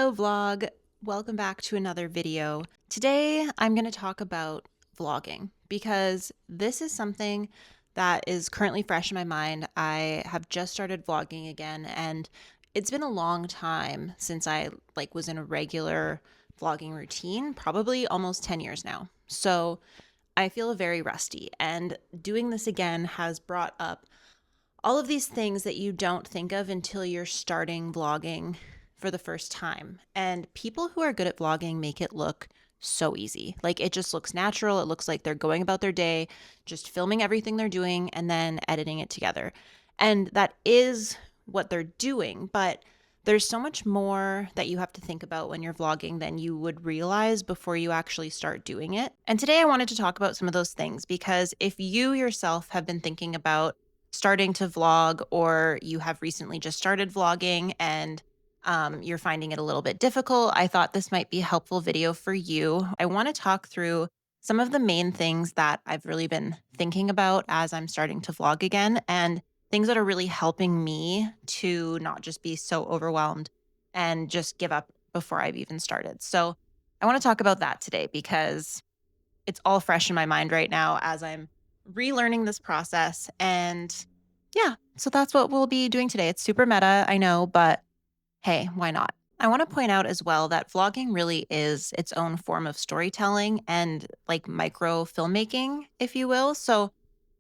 Hello vlog, welcome back to another video. Today I'm going to talk about vlogging because this is something that is currently fresh in my mind. I have just started vlogging again and it's been a long time since I was in a regular vlogging routine, probably almost 10 years now. So I feel very rusty and doing this again has brought up all of these things that you don't think of until you're starting vlogging for the first time. And people who are good at vlogging make it look so easy. Like it just looks natural. It looks like they're going about their day, just filming everything they're doing and then editing it together. And that is what they're doing, but there's so much more that you have to think about when you're vlogging than you would realize before you actually start doing it. And today I wanted to talk about some of those things because if you yourself have been thinking about starting to vlog or you have recently just started vlogging and you're finding it a little bit difficult, I thought this might be a helpful video for you. I want to talk through some of the main things that I've really been thinking about as I'm starting to vlog again and things that are really helping me to not just be so overwhelmed and just give up before I've even started. So I want to talk about that today because it's all fresh in my mind right now as I'm relearning this process. And yeah, so that's what we'll be doing today. It's super meta, I know, but hey, why not? I want to point out as well that vlogging really is its own form of storytelling and like micro filmmaking, if you will. So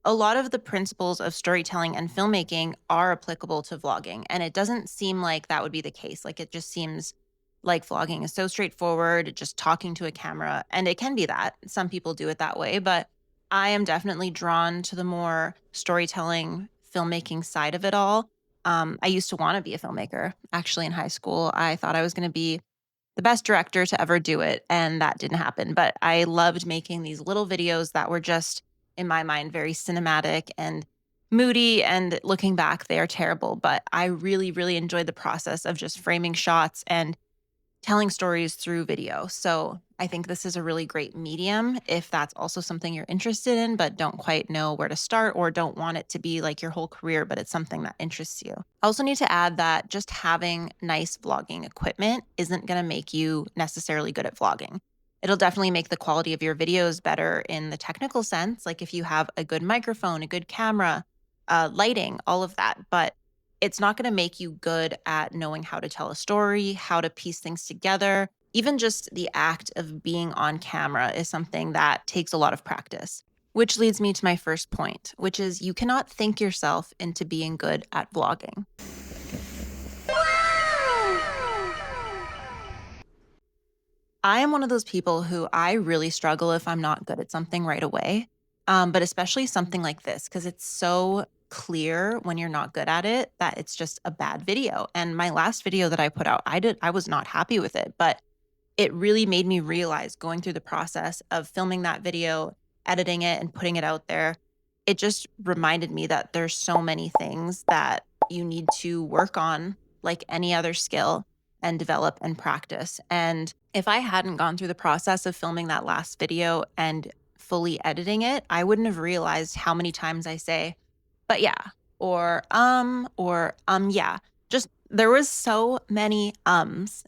a lot of the principles of storytelling and filmmaking are applicable to vlogging. And it doesn't seem like that would be the case. Like it just seems like vlogging is so straightforward, just talking to a camera. And it can be that. Some people do it that way. But I am definitely drawn to the more storytelling, filmmaking side of it all. I used to want to be a filmmaker. Actually, in high school, I thought I was going to be the best director to ever do it. And that didn't happen. But I loved making these little videos that were just, in my mind, very cinematic and moody. And looking back, they are terrible. But I really, really enjoyed the process of just framing shots and telling stories through video. So I think this is a really great medium if that's also something you're interested in, but don't quite know where to start or don't want it to be like your whole career, but it's something that interests you. I also need to add that just having nice vlogging equipment isn't going to make you necessarily good at vlogging. It'll definitely make the quality of your videos better in the technical sense, like if you have a good microphone, a good camera, lighting, all of that. But it's not going to make you good at knowing how to tell a story, how to piece things together. Even just the act of being on camera is something that takes a lot of practice. Which leads me to my first point, which is you cannot think yourself into being good at vlogging. I am one of those people who I really struggle if I'm not good at something right away. But especially something like this, because it's so clear when you're not good at it that it's just a bad video. And my last video that I put out, I was not happy with it, but it really made me realize going through the process of filming that video, editing it and putting it out there, it just reminded me that there's so many things that you need to work on like any other skill and develop and practice. And if I hadn't gone through the process of filming that last video and fully editing it, I wouldn't have realized how many times I say, but yeah, yeah. Just there was so many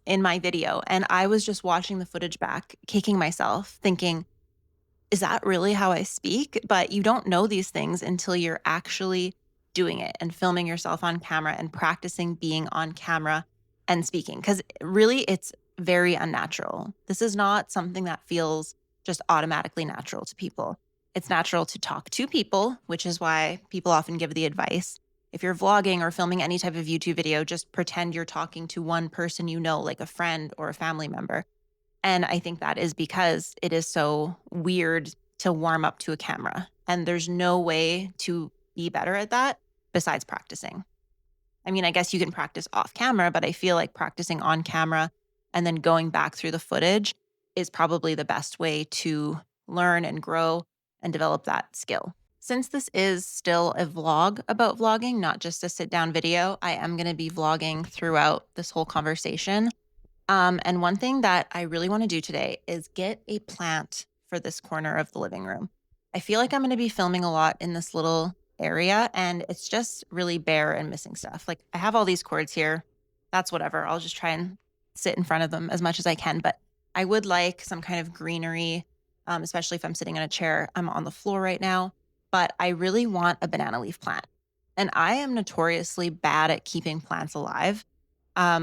in my video and I was just watching the footage back, kicking myself, thinking, is that really how I speak? But you don't know these things until you're actually doing it and filming yourself on camera and practicing being on camera and speaking. Because really, it's very unnatural. This is not something that feels just automatically natural to people. It's natural to talk to people, which is why people often give the advice. If you're vlogging or filming any type of YouTube video, just pretend you're talking to one person you know, like a friend or a family member. And I think that is because it is so weird to warm up to a camera. And there's no way to be better at that besides practicing. I mean, I guess you can practice off camera, but I feel like practicing on camera and then going back through the footage is probably the best way to learn and grow and develop that skill. Since this is still a vlog about vlogging, not just a sit down video, I am going to be vlogging throughout this whole conversation. And one thing that I really want to do today is get a plant for this corner of the living room. I feel like I'm going to be filming a lot in this little area and it's just really bare and missing stuff. Like I have all these cords here. That's whatever. I'll just try and sit in front of them as much as I can, but I would like some kind of greenery, especially if I'm sitting in a chair. I'm on the floor right now, but I really want a banana leaf plant. And I am notoriously bad at keeping plants alive,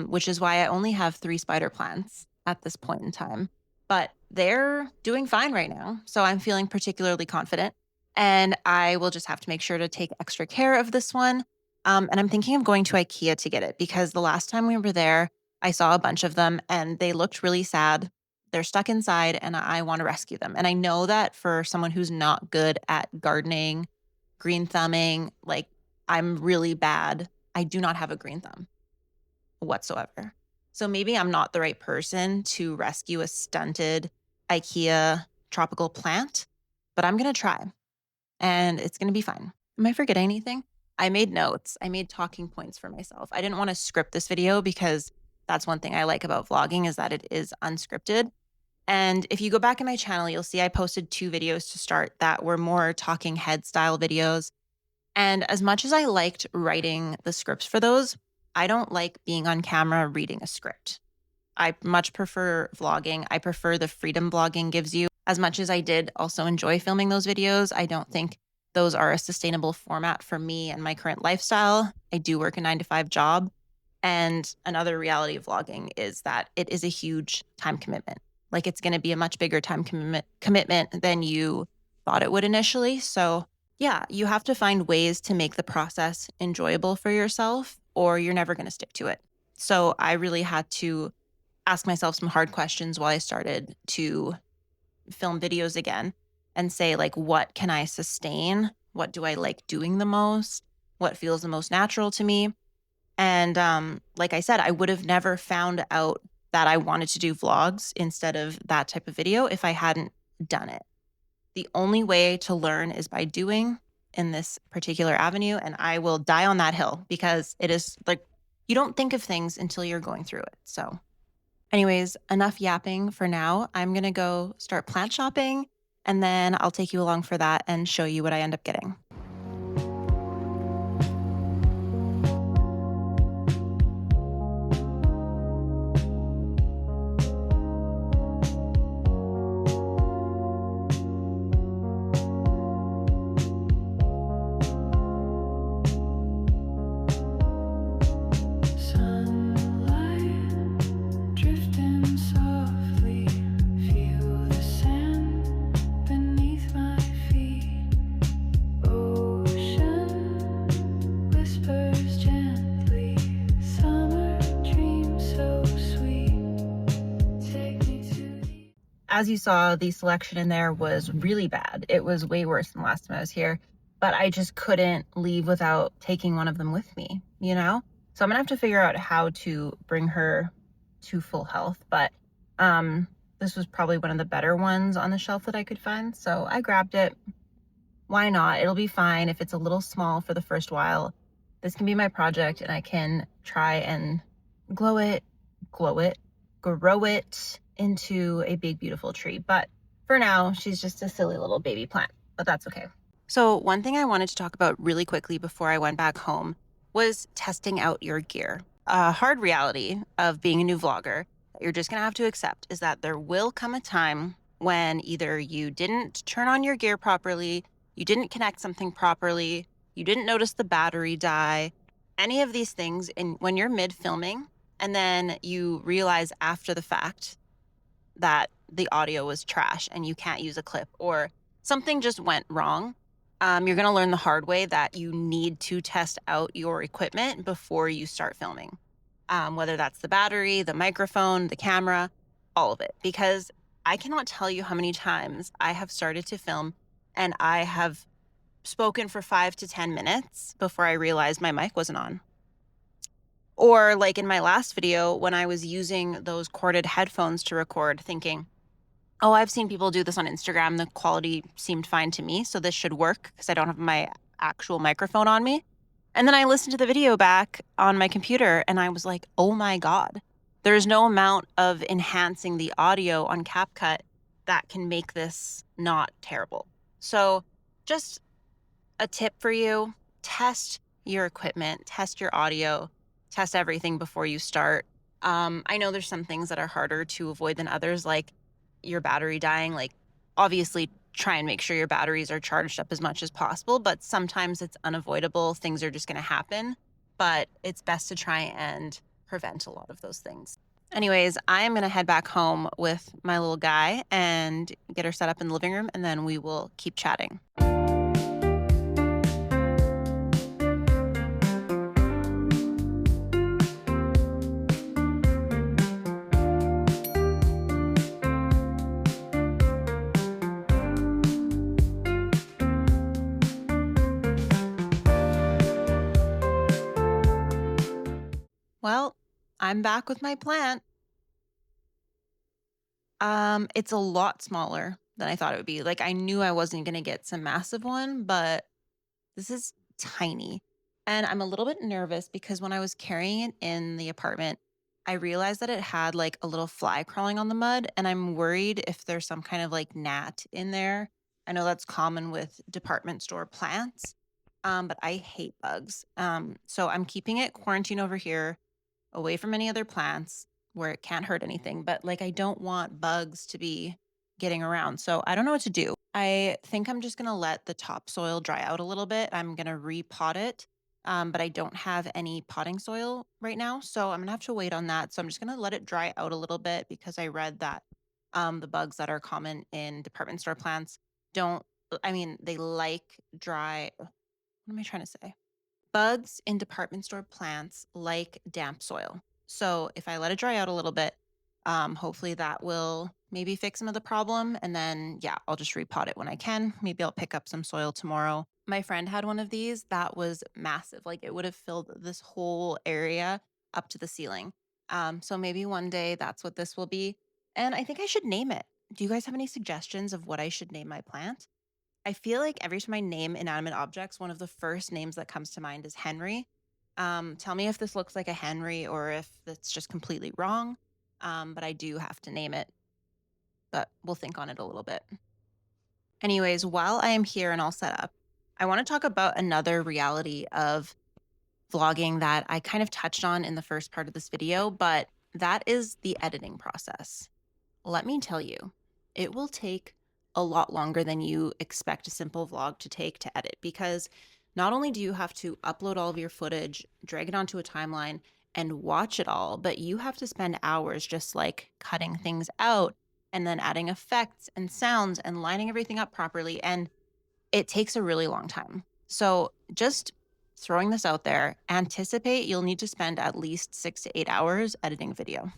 which is why I only have 3 spider plants at this point in time. But they're doing fine right now. So I'm feeling particularly confident. And I will just have to make sure to take extra care of this one. And I'm thinking of going to IKEA to get it because the last time we were there, I saw a bunch of them and they looked really sad. They're stuck inside and I want to rescue them. And I know that for someone who's not good at gardening, green thumbing, like I'm really bad. I do not have a green thumb whatsoever. So maybe I'm not the right person to rescue a stunted IKEA tropical plant, but I'm going to try and it's going to be fine. Am I forgetting anything? I made notes. I made talking points for myself. I didn't want to script this video because that's one thing I like about vlogging is that it is unscripted. And if you go back in my channel, you'll see I posted 2 videos to start that were more talking head style videos. And as much as I liked writing the scripts for those, I don't like being on camera reading a script. I much prefer vlogging. I prefer the freedom vlogging gives you. As much as I did also enjoy filming those videos, I don't think those are a sustainable format for me and my current lifestyle. I do work a 9-to-5 job. And another reality of vlogging is that it is a huge time commitment. Like it's going to be a much bigger time commitment than you thought it would initially. So yeah, you have to find ways to make the process enjoyable for yourself or you're never going to stick to it. So I really had to ask myself some hard questions while I started to film videos again and say, like, what can I sustain? What do I like doing the most? What feels the most natural to me? And like I said, I would have never found out that I wanted to do vlogs instead of that type of video if I hadn't done it. The only way to learn is by doing in this particular avenue. And I will die on that hill because it is like you don't think of things until you're going through it. So, anyways, enough yapping for now. I'm going to go start plant shopping and then I'll take you along for that and show you what I end up getting. As you saw, the selection in there was really bad. It was way worse than last time I was here, but I just couldn't leave without taking one of them with me, you know? So I'm gonna have to figure out how to bring her to full health, but this was probably one of the better ones on the shelf that I could find. So I grabbed it. Why not? It'll be fine if it's a little small for the first while. This can be my project and I can try and grow it into a big, beautiful tree. But for now, she's just a silly little baby plant, but that's okay. So one thing I wanted to talk about really quickly before I went back home was testing out your gear. A hard reality of being a new vlogger that you're just gonna have to accept is that there will come a time when either you didn't turn on your gear properly, you didn't connect something properly, you didn't notice the battery die, any of these things, and when you're mid filming and then you realize after the fact that the audio was trash and you can't use a clip or something just went wrong, you're going to learn the hard way that you need to test out your equipment before you start filming, whether that's the battery, the microphone, the camera, all of it. Because I cannot tell you how many times I have started to film and I have spoken for 5 to 10 minutes before I realized my mic wasn't on. Or like in my last video, when I was using those corded headphones to record, thinking, oh, I've seen people do this on Instagram. The quality seemed fine to me, so this should work because I don't have my actual microphone on me. And then I listened to the video back on my computer and I was like, oh my God, there's no amount of enhancing the audio on CapCut that can make this not terrible. So just a tip for you, test your equipment, test your audio, test everything before you start. I know there's some things that are harder to avoid than others, like your battery dying. Like, obviously, try and make sure your batteries are charged up as much as possible, but sometimes it's unavoidable. Things are just going to happen, but it's best to try and prevent a lot of those things. Anyways, I am going to head back home with my little guy and get her set up in the living room, and then we will keep chatting. Well, I'm back with my plant. It's a lot smaller than I thought it would be. Like, I knew I wasn't going to get some massive one, but this is tiny. And I'm a little bit nervous because when I was carrying it in the apartment, I realized that it had like a little fly crawling on the mud. And I'm worried if there's some kind of like gnat in there. I know that's common with department store plants, but I hate bugs. So I'm keeping it quarantined over here away from any other plants where it can't hurt anything. But like, I don't want bugs to be getting around. So I don't know what to do. I think I'm just going to let the topsoil dry out a little bit. I'm going to repot it. But I don't have any potting soil right now. So I'm going to have to wait on that. So I'm just going to let it dry out a little bit because I read that the bugs that are common in department store plants don't, I mean, they like dry. What am I trying to say? Bugs in department store plants like damp soil. So if I let it dry out a little bit, hopefully that will maybe fix some of the problem. And then, yeah, I'll just repot it when I can. Maybe I'll pick up some soil tomorrow. My friend had one of these that was massive. Like it would have filled this whole area up to the ceiling. So maybe one day that's what this will be. And I think I should name it. Do you guys have any suggestions of what I should name my plant? I feel like every time I name inanimate objects, one of the first names that comes to mind is Henry. Tell me if this looks like a Henry or if it's just completely wrong. But I do have to name it, but we'll think on it a little bit. Anyways, while I am here and all set up, I want to talk about another reality of vlogging that I kind of touched on in the first part of this video, but that is the editing process. Let me tell you, it will take a lot longer than you expect a simple vlog to take to edit because not only do you have to upload all of your footage, drag it onto a timeline, and watch it all, but you have to spend hours just like cutting things out and then adding effects and sounds and lining everything up properly. And it takes a really long time. So just throwing this out there, anticipate you'll need to spend at least 6 to 8 hours editing video.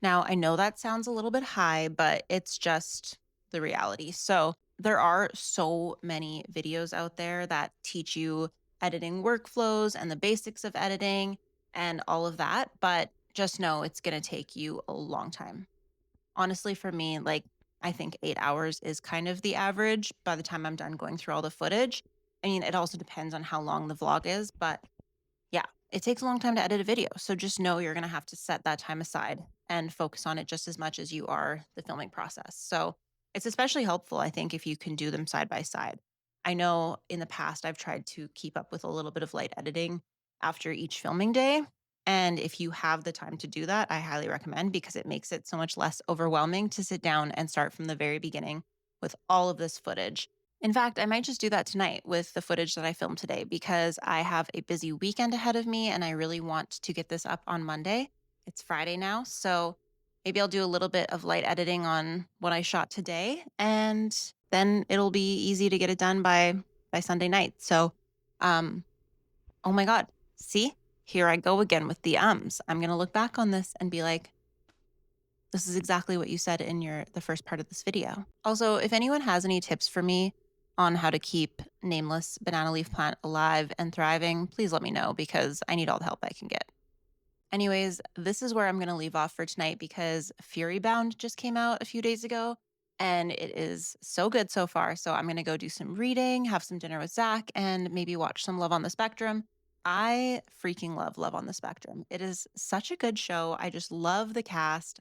Now, I know that sounds a little bit high, but it's just the reality. So, there are so many videos out there that teach you editing workflows and the basics of editing and all of that, but just know it's going to take you a long time. Honestly, for me, like I think 8 hours is kind of the average by the time I'm done going through all the footage. I mean, it also depends on how long the vlog is, but yeah, it takes a long time to edit a video. So just know you're going to have to set that time aside and focus on it just as much as you are the filming process. So it's especially helpful, I think, if you can do them side by side. I know in the past I've tried to keep up with a little bit of light editing after each filming day. And if you have the time to do that, I highly recommend because it makes it so much less overwhelming to sit down and start from the very beginning with all of this footage. In fact, I might just do that tonight with the footage that I filmed today because I have a busy weekend ahead of me and I really want to get this up on Monday. It's Friday now, so maybe I'll do a little bit of light editing on what I shot today and then it'll be easy to get it done by Sunday night. So, um oh my god, see? Here I go again with the ums. I'm going to look back on this and be like, this is exactly what you said in the first part of this video. Also, if anyone has any tips for me on how to keep nameless banana leaf plant alive and thriving, please let me know because I need all the help I can get. Anyways, this is where I'm going to leave off for tonight because Fury Bound just came out a few days ago and it is so good so far. So I'm going to go do some reading, have some dinner with Zach, and maybe watch some Love on the Spectrum. I freaking love Love on the Spectrum. It is such a good show. I just love the cast.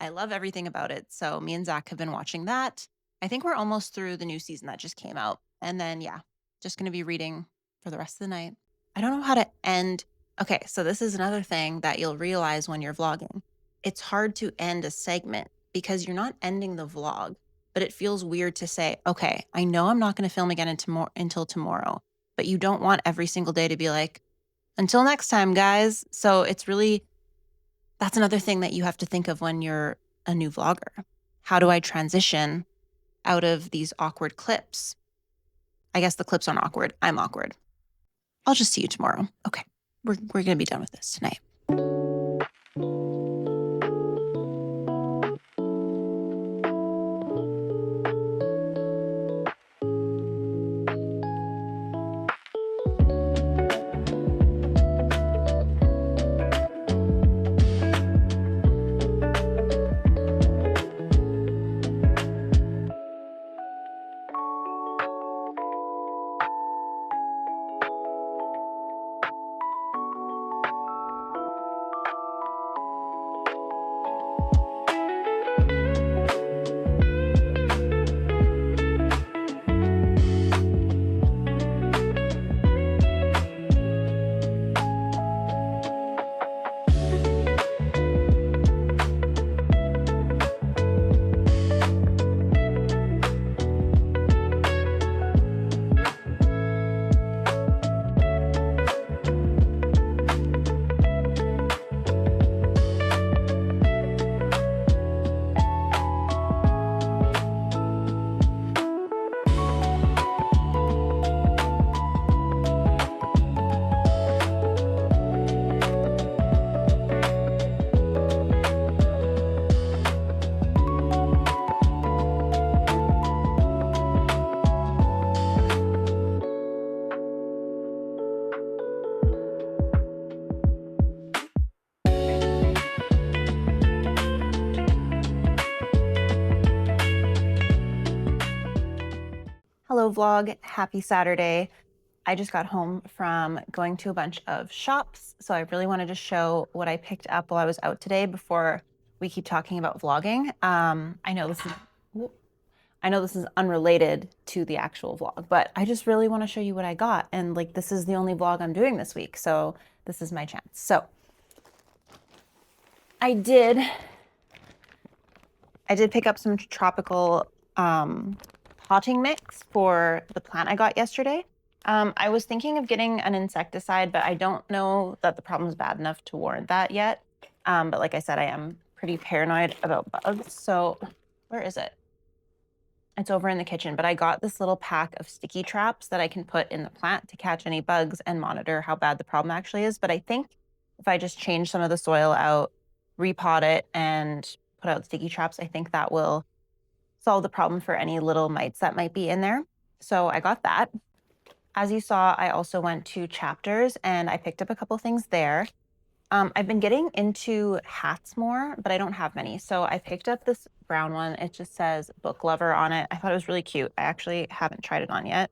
I love everything about it. So me and Zach have been watching that. I think we're almost through the new season that just came out. And then, yeah, just going to be reading for the rest of the night. I don't know how to end Okay, so this is another thing that you'll realize when you're vlogging. It's hard to end a segment because you're not ending the vlog, but it feels weird to say, okay, I know I'm not going to film again until tomorrow, but you don't want every single day to be like, until next time, guys. So that's another thing that you have to think of when you're a new vlogger. How do I transition out of these awkward clips? I guess the clips aren't awkward. I'm awkward. I'll just see you tomorrow. Okay, we're going to be done with this tonight. Hello vlog, happy Saturday. I just got home from going to a bunch of shops, so I really wanted to show what I picked up while I was out today before we keep talking about vlogging. I know this is unrelated to the actual vlog, but I just really want to show you what I got, and like this is the only vlog I'm doing this week, so this is my chance. So I did pick up some tropical potting mix for the plant I got yesterday. I was thinking of getting an insecticide, but I don't know that the problem is bad enough to warrant that yet. But like I said, I am pretty paranoid about bugs. So where is it? It's over in the kitchen, but I got this little pack of sticky traps that I can put in the plant to catch any bugs and monitor how bad the problem actually is. But I think if I just change some of the soil out, repot it, and put out sticky traps, I think that will solve the problem for any little mites that might be in there. So I got that. As you saw, I also went to Chapters and I picked up a couple things there. I've been getting into hats more, but I don't have many. So I picked up this brown one. It just says book lover on it. I thought it was really cute. I actually haven't tried it on yet,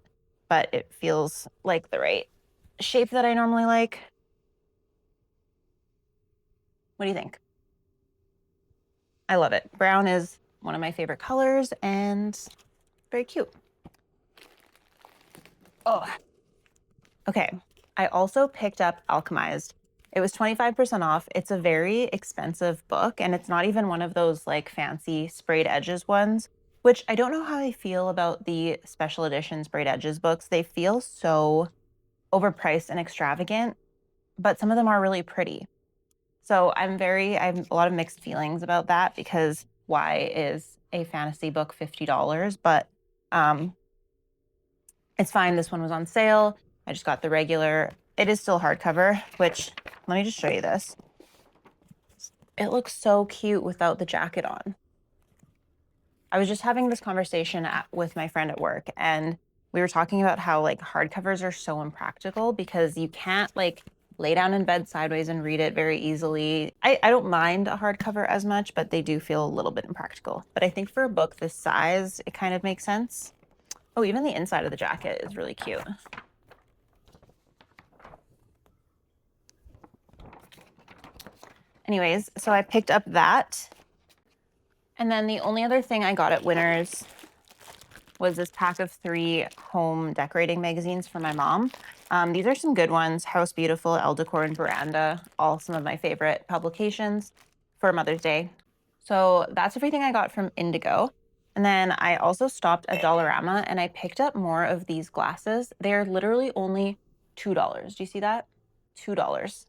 but it feels like the right shape that I normally like. What do you think? I love it. Brown is one of my favorite colors and very cute. Oh, okay. I also picked up Alchemized. It was 25% off. It's a very expensive book, and it's not even one of those like fancy sprayed edges ones, which I don't know how I feel about the special edition sprayed edges books. They feel so overpriced and extravagant, but some of them are really pretty. So I have a lot of mixed feelings about that because why is a fantasy book $50? But it's fine. This one was on sale. I just got the regular. It is still hardcover, which let me just show you this. It looks so cute without the jacket on. I was just having this conversation with my friend at work, and we were talking about how like hardcovers are so impractical because you can't like lay down in bed sideways and read it very easily. I don't mind a hardcover as much, but they do feel a little bit impractical. But I think for a book this size, it kind of makes sense. Oh, even the inside of the jacket is really cute. Anyways, so I picked up that. And then the only other thing I got at Winners was this pack of 3 home decorating magazines for my mom. These are some good ones: House Beautiful, Elle Decor, and Veranda, all some of my favorite publications for Mother's Day. So that's everything I got from Indigo. And then I also stopped at Dollarama and I picked up more of these glasses. They're literally only $2. Do you see that? $2.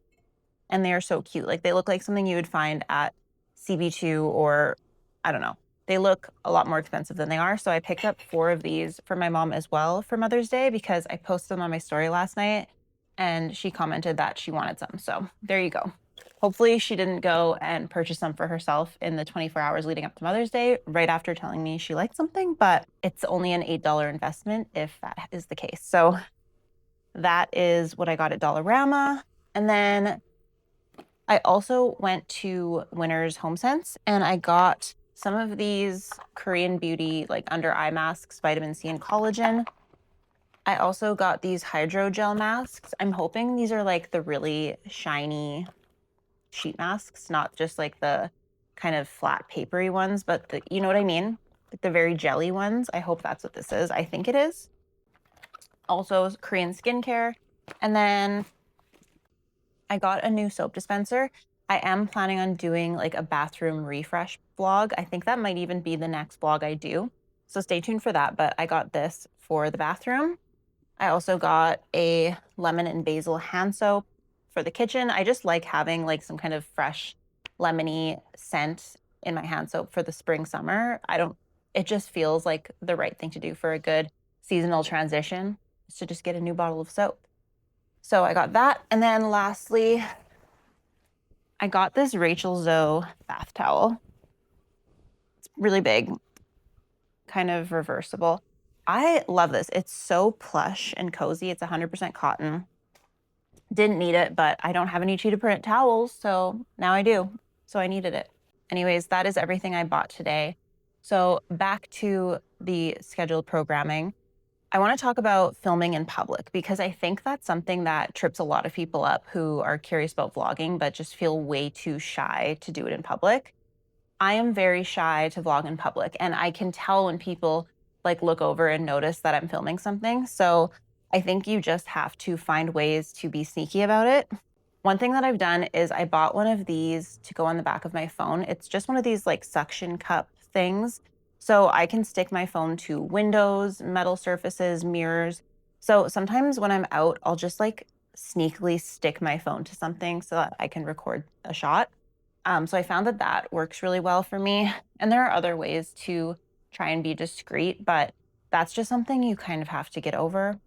And they are so cute. Like, they look like something you would find at CB2, or I don't know. They look a lot more expensive than they are. So I picked up 4 of these for my mom as well for Mother's Day, because I posted them on my story last night and she commented that she wanted some. So there you go. Hopefully she didn't go and purchase some for herself in the 24 hours leading up to Mother's Day, right after telling me she liked something, but it's only an $8 investment if that is the case. So that is what I got at Dollarama. And then I also went to Winners Home Sense and I got some of these Korean Beauty like under eye masks, vitamin C and collagen. I also got these hydrogel masks. I'm hoping these are like the really shiny sheet masks, not just like the kind of flat papery ones, but the, you know what I mean? Like the very jelly ones. I hope that's what this is. I think it is. Also Korean skincare. And then I got a new soap dispenser. I am planning on doing like a bathroom refresh vlog. I think that might even be the next vlog I do. So stay tuned for that. But I got this for the bathroom. I also got a lemon and basil hand soap for the kitchen. I just like having like some kind of fresh lemony scent in my hand soap for the spring, summer. It just feels like the right thing to do for a good seasonal transition, is to just get a new bottle of soap. So I got that. And then lastly, I got this Rachel Zoe bath towel. It's really big, kind of reversible. I love this. It's so plush and cozy. It's 100% cotton. Didn't need it, but I don't have any cheetah print towels, so now I do. So I needed it. Anyways, that is everything I bought today. So back to the scheduled programming. I want to talk about filming in public, because I think that's something that trips a lot of people up who are curious about vlogging but just feel way too shy to do it in public. I am very shy to vlog in public, and I can tell when people like look over and notice that I'm filming something. So I think you just have to find ways to be sneaky about it. One thing that I've done is I bought one of these to go on the back of my phone. It's just one of these like suction cup things. So I can stick my phone to windows, metal surfaces, mirrors. So sometimes when I'm out, I'll just like sneakily stick my phone to something so that I can record a shot. So I found that that works really well for me. And there are other ways to try and be discreet, but that's just something you kind of have to get over,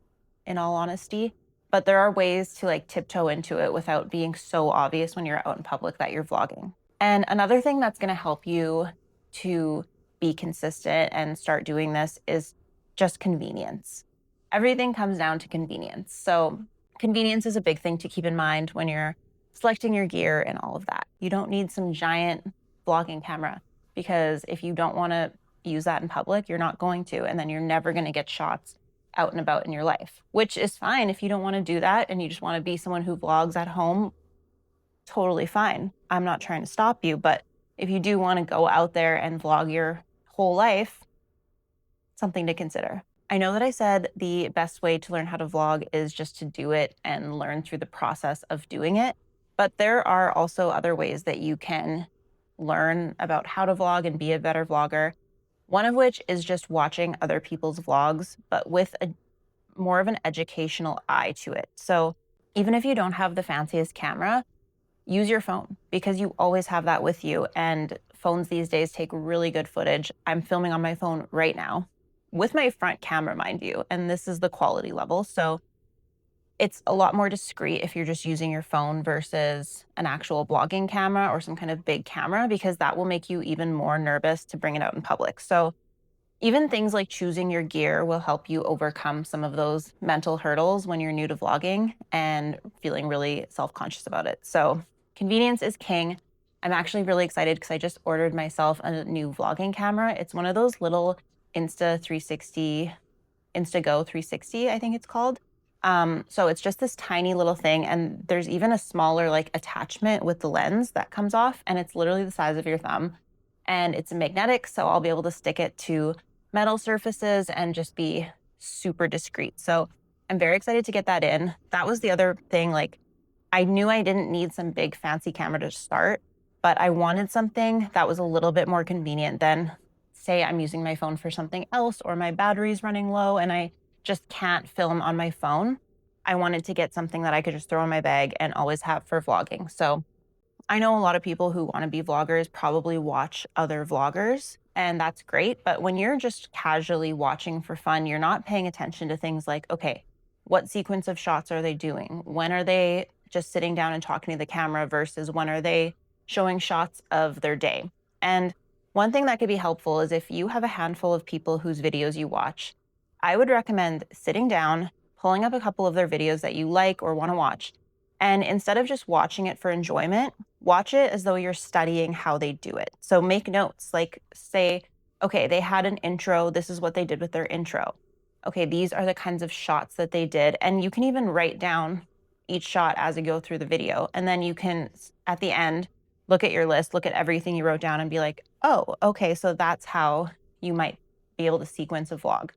in all honesty. But there are ways to like tiptoe into it without being so obvious when you're out in public that you're vlogging. And another thing that's going to help you to be consistent and start doing this is just convenience. Everything comes down to convenience. So convenience is a big thing to keep in mind when you're selecting your gear and all of that. You don't need some giant vlogging camera, because if you don't want to use that in public, you're not going to, and then you're never going to get shots out and about in your life, which is fine. If you don't want to do that and you just want to be someone who vlogs at home, totally fine. I'm not trying to stop you, but if you do want to go out there and vlog your whole life, something to consider. I know that I said the best way to learn how to vlog is just to do it and learn through the process of doing it, but there are also other ways that you can learn about how to vlog and be a better vlogger. One of which is just watching other people's vlogs, but with a more of an educational eye to it. So even if you don't have the fanciest camera, use your phone, because you always have that with you. And phones these days take really good footage. I'm filming on my phone right now with my front camera, mind you, and this is the quality level. So it's a lot more discreet if you're just using your phone versus an actual vlogging camera or some kind of big camera, because that will make you even more nervous to bring it out in public. So even things like choosing your gear will help you overcome some of those mental hurdles when you're new to vlogging and feeling really self-conscious about it. So convenience is king. I'm actually really excited because I just ordered myself a new vlogging camera. It's one of those little Instago 360, I think it's called. So it's just this tiny little thing, and there's even a smaller like attachment with the lens that comes off, and it's literally the size of your thumb, and it's magnetic, so I'll be able to stick it to metal surfaces and just be super discreet. So I'm very excited to get that in. That was the other thing. Like, I knew I didn't need some big fancy camera to start, but I wanted something that was a little bit more convenient than, say, I'm using my phone for something else or my battery's running low and I just can't film on my phone. I wanted to get something that I could just throw in my bag and always have for vlogging. So I know a lot of people who want to be vloggers probably watch other vloggers, and that's great. But when you're just casually watching for fun, you're not paying attention to things like, okay, what sequence of shots are they doing? When are they just sitting down and talking to the camera versus when are they showing shots of their day? And one thing that could be helpful is if you have a handful of people whose videos you watch, I would recommend sitting down, pulling up a couple of their videos that you like or want to watch. And instead of just watching it for enjoyment, watch it as though you're studying how they do it. So make notes, like say, okay, they had an intro. This is what they did with their intro. Okay, these are the kinds of shots that they did. And you can even write down each shot as you go through the video. And then you can, at the end, look at your list, look at everything you wrote down and be like, oh, okay, so that's how you might be able to sequence a vlog.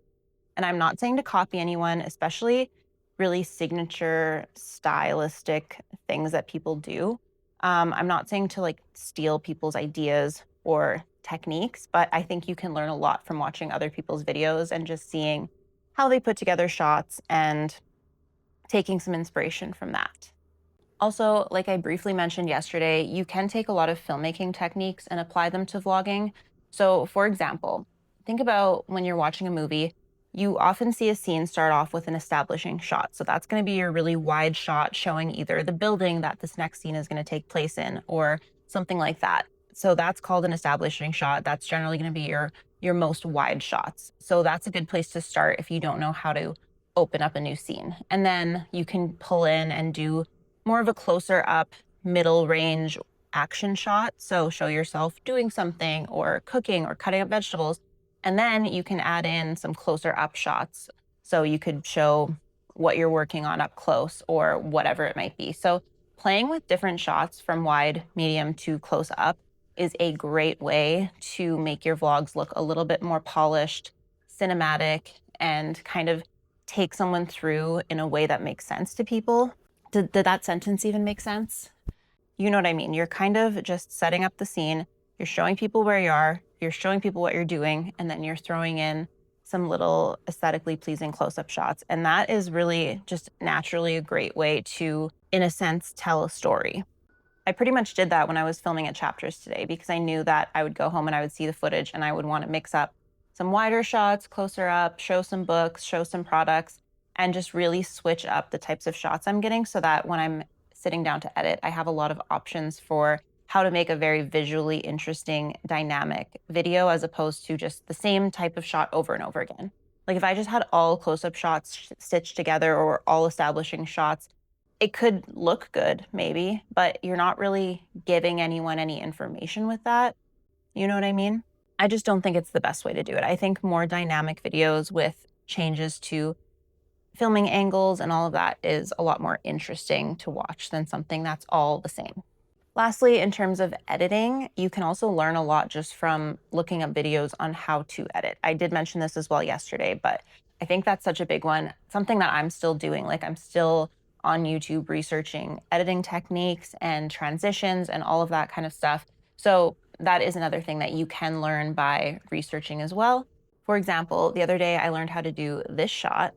And I'm not saying to copy anyone, especially really signature stylistic things that people do. I'm not saying to like steal people's ideas or techniques, but I think you can learn a lot from watching other people's videos and just seeing how they put together shots and taking some inspiration from that. Also, like I briefly mentioned yesterday, you can take a lot of filmmaking techniques and apply them to vlogging. So, for example, think about when you're watching a movie, you often see a scene start off with an establishing shot. So, that's going to be your really wide shot showing either the building that this next scene is going to take place in or something like that. So, that's called an establishing shot. That's generally going to be your most wide shots. So, that's a good place to start if you don't know how to open up a new scene. And then you can pull in and do more of a closer up middle range action shot. So show yourself doing something or cooking or cutting up vegetables. And then you can add in some closer up shots. So you could show what you're working on up close or whatever it might be. So playing with different shots from wide, medium to close up is a great way to make your vlogs look a little bit more polished, cinematic, and kind of take someone through in a way that makes sense to people. Did that sentence even make sense? You know what I mean? You're kind of just setting up the scene. You're showing people where you are. You're showing people what you're doing. And then you're throwing in some little aesthetically pleasing close-up shots. And that is really just naturally a great way to, in a sense, tell a story. I pretty much did that when I was filming at Chapters today because I knew that I would go home and I would see the footage and I would want to mix up some wider shots, closer up, show some books, show some products, and just really switch up the types of shots I'm getting so that when I'm sitting down to edit, I have a lot of options for how to make a very visually interesting, dynamic video as opposed to just the same type of shot over and over again. Like if I just had all close-up shots stitched together or all establishing shots, it could look good maybe, but you're not really giving anyone any information with that. You know what I mean? I just don't think it's the best way to do it. I think more dynamic videos with changes to filming angles and all of that is a lot more interesting to watch than something that's all the same. Lastly, in terms of editing, you can also learn a lot just from looking up videos on how to edit. I did mention this as well yesterday, but I think that's such a big one. Something that I'm still doing, like I'm still on YouTube researching editing techniques and transitions and all of that kind of stuff. So that is another thing that you can learn by researching as well. For example, the other day I learned how to do this shot.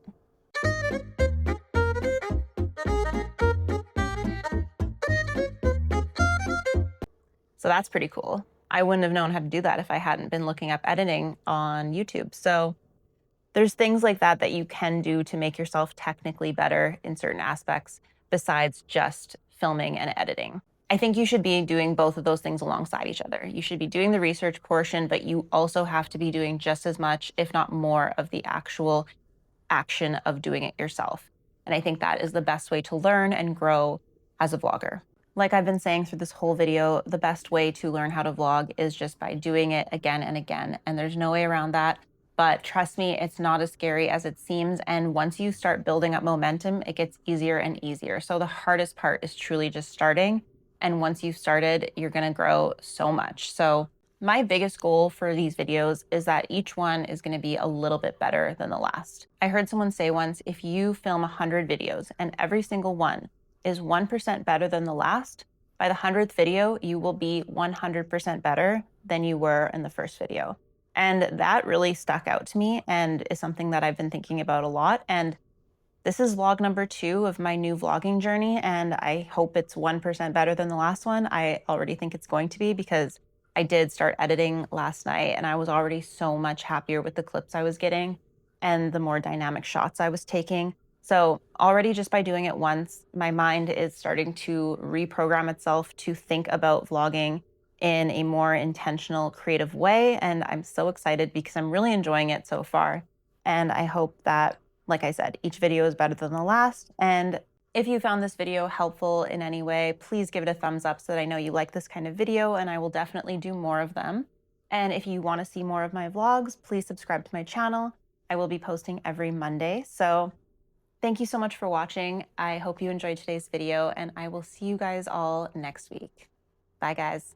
So that's pretty cool. I wouldn't have known how to do that if I hadn't been looking up editing on YouTube. So there's things like that that you can do to make yourself technically better in certain aspects besides just filming and editing. I think you should be doing both of those things alongside each other. You should be doing the research portion, but you also have to be doing just as much, if not more, of the actual action of doing it yourself. And I think that is the best way to learn and grow as a vlogger. Like I've been saying through this whole video, the best way to learn how to vlog is just by doing it again and again. And there's no way around that. But trust me, it's not as scary as it seems. And once you start building up momentum, it gets easier and easier. So the hardest part is truly just starting. And once you've started, you're going to grow so much. So My biggest goal for these videos is that each one is going to be a little bit better than the last. I heard someone say once, if you film 100 videos and every single one is 1% better than the last, by the 100th video, you will be 100% better than you were in the first video. And that really stuck out to me and is something that I've been thinking about a lot. And this is vlog number 2 of my new vlogging journey, and I hope it's 1% better than the last one. I already think it's going to be because I did start editing last night and I was already so much happier with the clips I was getting and the more dynamic shots I was taking. So already just by doing it once, my mind is starting to reprogram itself to think about vlogging in a more intentional, creative way. And I'm so excited because I'm really enjoying it so far. And I hope that, like I said, each video is better than the last. And if you found this video helpful in any way, please give it a thumbs up so that I know you like this kind of video, and I will definitely do more of them. And if you want to see more of my vlogs, please subscribe to my channel. I will be posting every Monday. So thank you so much for watching. I hope you enjoyed today's video, and I will see you guys all next week. Bye, guys.